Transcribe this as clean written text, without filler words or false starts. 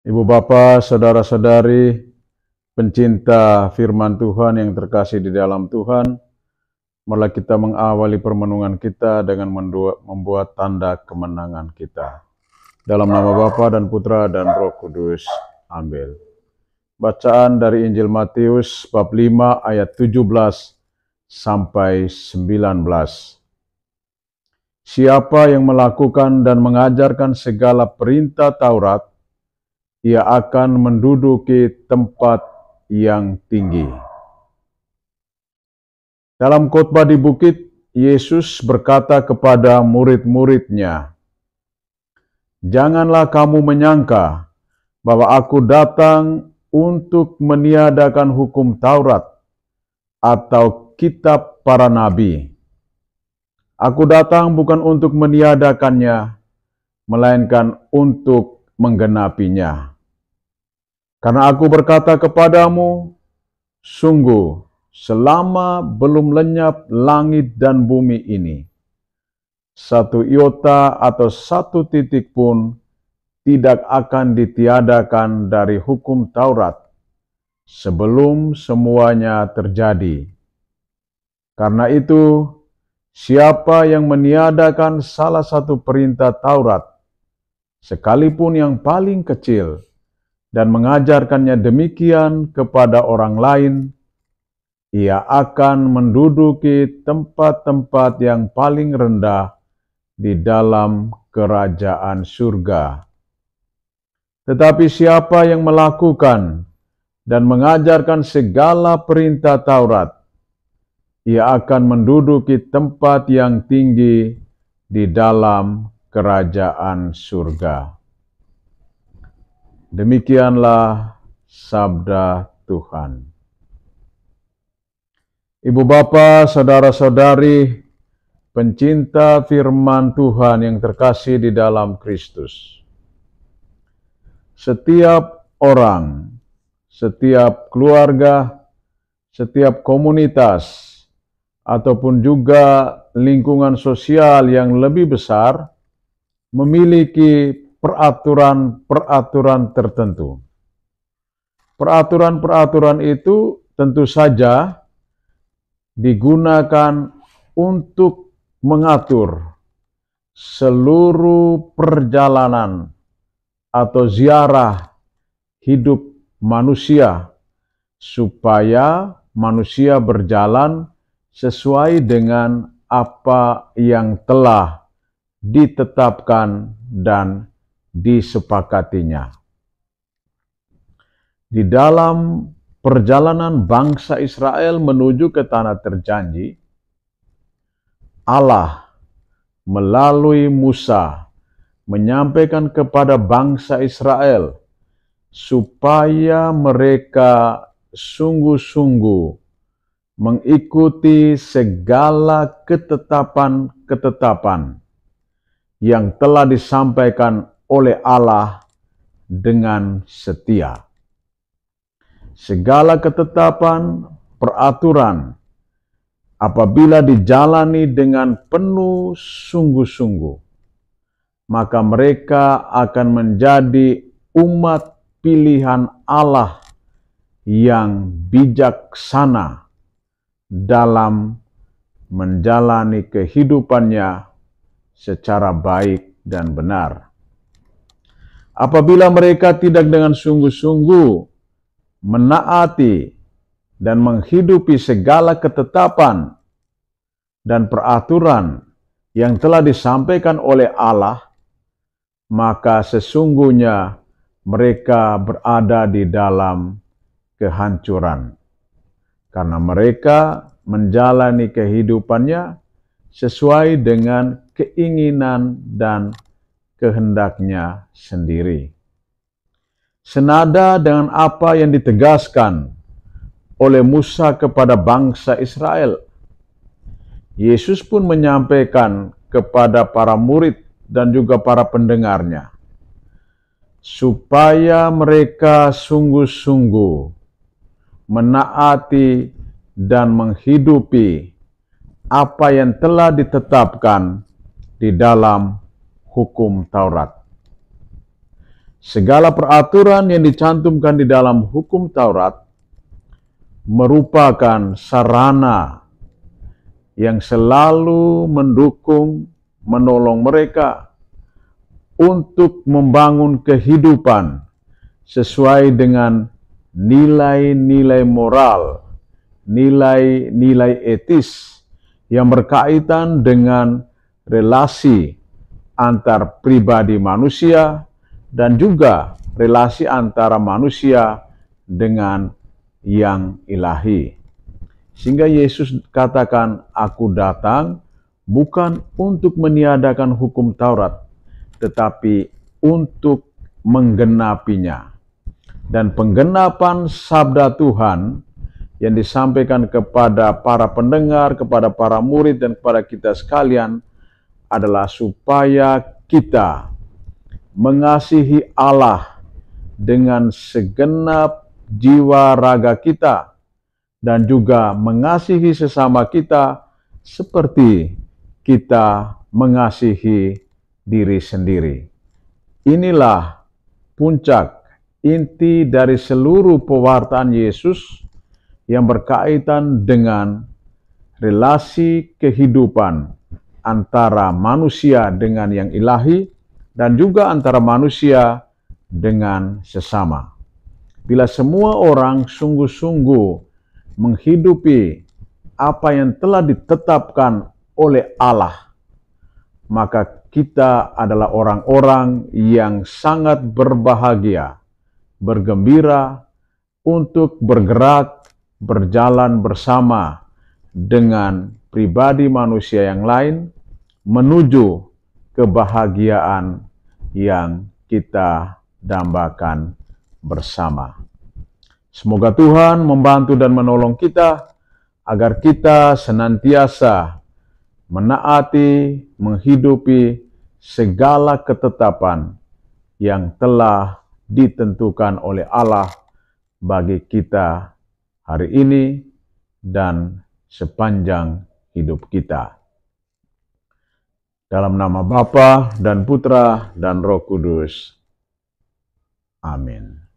Ibu Bapa, saudara-saudari, pencinta firman Tuhan yang terkasih di dalam Tuhan, marilah kita mengawali permenungan kita dengan membuat tanda kemenangan kita. Dalam nama Bapa dan Putra dan Roh Kudus. Amin. Bacaan dari Injil Matius bab 5 ayat 17 sampai 19. Siapa yang melakukan dan mengajarkan segala perintah Taurat, ia akan menduduki tempat yang tinggi. Dalam khotbah di bukit, Yesus berkata kepada murid-muridnya, "Janganlah kamu menyangka bahwa aku datang untuk meniadakan hukum Taurat atau kitab para nabi. Aku datang bukan untuk meniadakannya, melainkan untuk menggenapinya. Karena aku berkata kepadamu, sungguh selama belum lenyap langit dan bumi ini, satu iota atau satu titik pun tidak akan ditiadakan dari hukum Taurat sebelum semuanya terjadi. Karena itu, siapa yang meniadakan salah satu perintah Taurat, sekalipun yang paling kecil, dan mengajarkannya demikian kepada orang lain, ia akan menduduki tempat-tempat yang paling rendah di dalam kerajaan surga. Tetapi siapa yang melakukan dan mengajarkan segala perintah Taurat, ia akan menduduki tempat yang tinggi di dalam kerajaan surga." Demikianlah sabda Tuhan. Ibu bapa, saudara-saudari, pencinta firman Tuhan yang terkasih di dalam Kristus. Setiap orang, setiap keluarga, setiap komunitas, ataupun juga lingkungan sosial yang lebih besar memiliki peraturan-peraturan tertentu. Peraturan-peraturan itu tentu saja digunakan untuk mengatur seluruh perjalanan atau ziarah hidup manusia, supaya manusia berjalan sesuai dengan apa yang telah ditetapkan dan disepakatinya. Di dalam perjalanan bangsa Israel menuju ke tanah terjanji, Allah melalui Musa menyampaikan kepada bangsa Israel supaya mereka sungguh-sungguh mengikuti segala ketetapan-ketetapan yang telah disampaikan oleh Allah dengan setia. Segala ketetapan, peraturan, apabila dijalani dengan penuh sungguh-sungguh, maka mereka akan menjadi umat pilihan Allah yang bijaksana dalam menjalani kehidupannya secara baik dan benar. Apabila mereka tidak dengan sungguh-sungguh menaati dan menghidupi segala ketetapan dan peraturan yang telah disampaikan oleh Allah, maka sesungguhnya mereka berada di dalam kehancuran. Karena mereka menjalani kehidupannya sesuai dengan keinginan dan kehendaknya sendiri. Senada dengan apa yang ditegaskan oleh Musa kepada bangsa Israel, Yesus pun menyampaikan kepada para murid dan juga para pendengarnya, supaya mereka sungguh-sungguh menaati dan menghidupi apa yang telah ditetapkan di dalam hukum Taurat. Segala peraturan yang dicantumkan di dalam hukum Taurat merupakan sarana yang selalu mendukung, menolong mereka untuk membangun kehidupan sesuai dengan nilai-nilai moral, nilai-nilai etis yang berkaitan dengan relasi antar pribadi manusia dan juga relasi antara manusia dengan yang ilahi. Sehingga Yesus katakan, "Aku datang bukan untuk meniadakan hukum Taurat, tetapi untuk menggenapinya." Dan penggenapan sabda Tuhan yang disampaikan kepada para pendengar, kepada para murid, dan kepada kita sekalian adalah supaya kita mengasihi Allah dengan segenap jiwa raga kita dan juga mengasihi sesama kita seperti kita mengasihi diri sendiri. Inilah puncak inti dari seluruh pewartaan Yesus yang berkaitan dengan relasi kehidupan antara manusia dengan yang ilahi dan juga antara manusia dengan sesama. Bila semua orang sungguh-sungguh menghidupi apa yang telah ditetapkan oleh Allah, maka kita adalah orang-orang yang sangat berbahagia, bergembira untuk bergerak, berjalan bersama dengan pribadi manusia yang lain menuju kebahagiaan yang kita dambakan bersama. Semoga Tuhan membantu dan menolong kita agar kita senantiasa menaati, menghidupi segala ketetapan yang telah ditentukan oleh Allah bagi kita hari ini dan sepanjang hidup kita. Dalam nama Bapa dan Putra dan Roh Kudus. Amin.